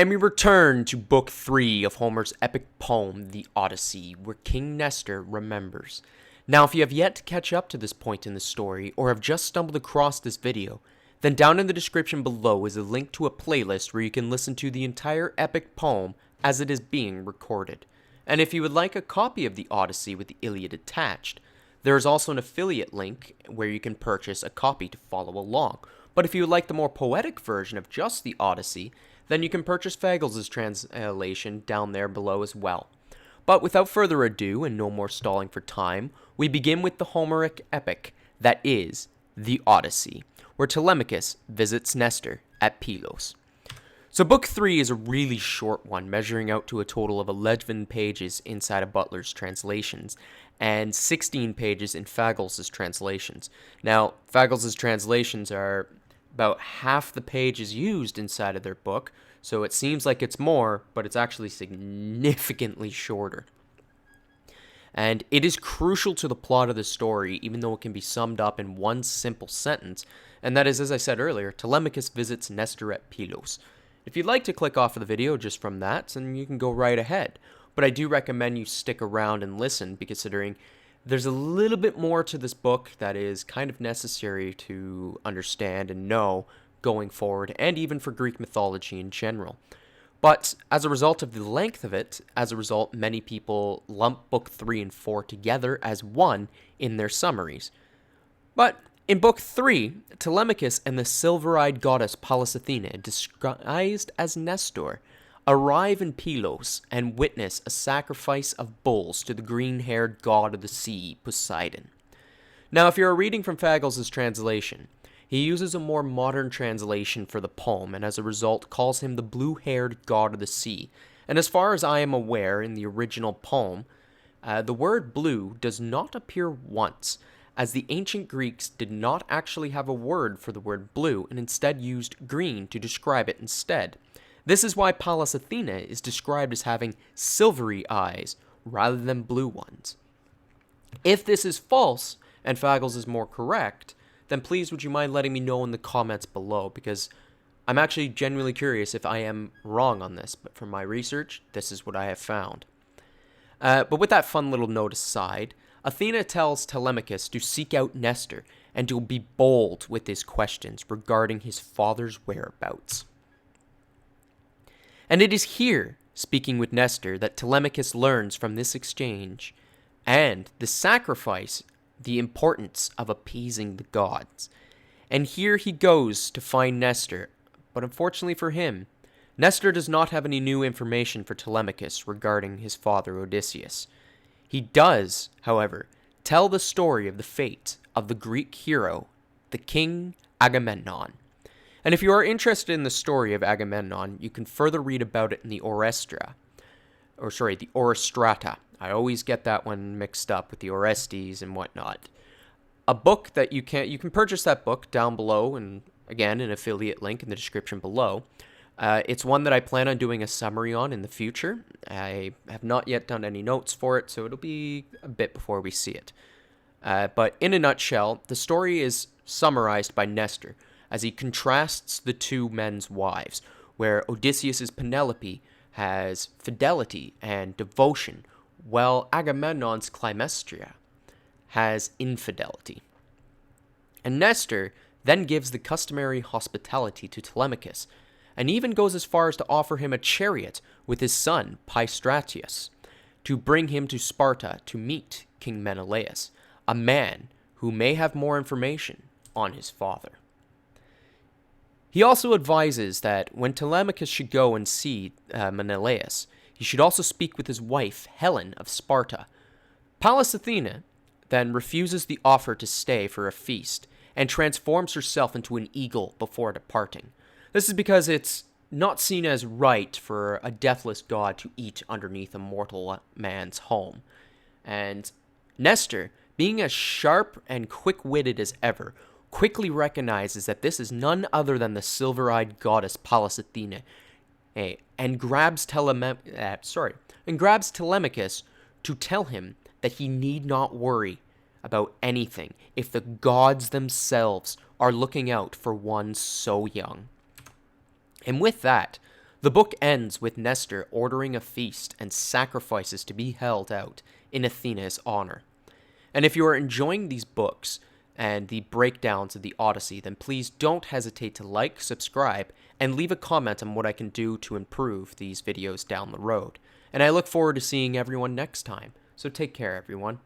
And we return to Book 3 of Homer's epic poem, The Odyssey, where King Nestor remembers. Now, if you have yet to catch up to this point in the story, or have just stumbled across this video, then down in the description below is a link to a playlist where you can listen to the entire epic poem as it is being recorded. And if you would like a copy of The Odyssey with the Iliad attached, there is also an affiliate link where you can purchase a copy to follow along. But if you would like the more poetic version of just The Odyssey, then you can purchase Fagles' translation down there below as well. But without further ado, and no more stalling for time, we begin with the Homeric epic that is The Odyssey, where Telemachus visits Nestor at Pilos. So Book 3 is a really short one, measuring out to a total of 11 pages inside of Butler's translations, and 16 pages in Fagles' translations. Now, Fagles' translations are about half the pages used inside of their book, so it seems like it's more, but it's actually significantly shorter. And it is crucial to the plot of the story, even though it can be summed up in one simple sentence, and that is, as I said earlier, Telemachus visits Nestor at Pilos. If you'd like to click off of the video just from that, then you can go right ahead. But I do recommend you stick around and listen, considering there's a little bit more to this book that is kind of necessary to understand and know going forward, and even for Greek mythology in general. But as a result of the length of it, many people lump Book 3 and 4 together as one in their summaries. But in Book 3, Telemachus and the silver-eyed goddess Pallas Athena, disguised as Nestor, arrive in Pilos and witness a sacrifice of bulls to the green-haired god of the sea, Poseidon. Now, if you're reading from Fagles' translation, he uses a more modern translation for the poem, and as a result calls him the blue-haired god of the sea. And as far as I am aware, in the original poem, the word blue does not appear once, as the ancient Greeks did not actually have a word for the word blue, and instead used green to describe it instead. This is why Pallas Athena is described as having silvery eyes rather than blue ones. If this is false, and Fagles is more correct, then please would you mind letting me know in the comments below, because I'm actually genuinely curious if I am wrong on this, but from my research, this is what I have found. But with that fun little note aside, Athena tells Telemachus to seek out Nestor and to be bold with his questions regarding his father's whereabouts. And it is here, speaking with Nestor, that Telemachus learns from this exchange and the sacrifice the importance of appeasing the gods. And here he goes to find Nestor, but unfortunately for him, Nestor does not have any new information for Telemachus regarding his father Odysseus. He does, however, tell the story of the fate of the Greek hero, the King Agamemnon. And if you are interested in the story of Agamemnon, you can further read about it in the Orostrata. I always get that one mixed up with the Orestes and whatnot. A book that you can purchase that book down below, and again, an affiliate link in the description below. It's one that I plan on doing a summary on in the future. I have not yet done any notes for it, so it'll be a bit before we see it. But in a nutshell, the story is summarized by Nestor, as he contrasts the two men's wives, where Odysseus' Penelope has fidelity and devotion, while Agamemnon's Clymestria has infidelity. And Nestor then gives the customary hospitality to Telemachus, and even goes as far as to offer him a chariot with his son Peistratius, to bring him to Sparta to meet King Menelaus, a man who may have more information on his father. He also advises that when Telemachus should go and see Menelaus, he should also speak with his wife, Helen of Sparta. Pallas Athena then refuses the offer to stay for a feast, and transforms herself into an eagle before departing. This is because it's not seen as right for a deathless god to eat underneath a mortal man's home. And Nestor, being as sharp and quick-witted as ever, quickly recognizes that this is none other than the silver-eyed goddess Pallas Athena, and grabs Telemachus to tell him that he need not worry about anything if the gods themselves are looking out for one so young. And with that, The book ends with Nestor ordering a feast and sacrifices to be held out in Athena's honor. And if you are enjoying these books and the breakdowns of the Odyssey, then please don't hesitate to like, subscribe, and leave a comment on what I can do to improve these videos down the road. And I look forward to seeing everyone next time. So take care, everyone.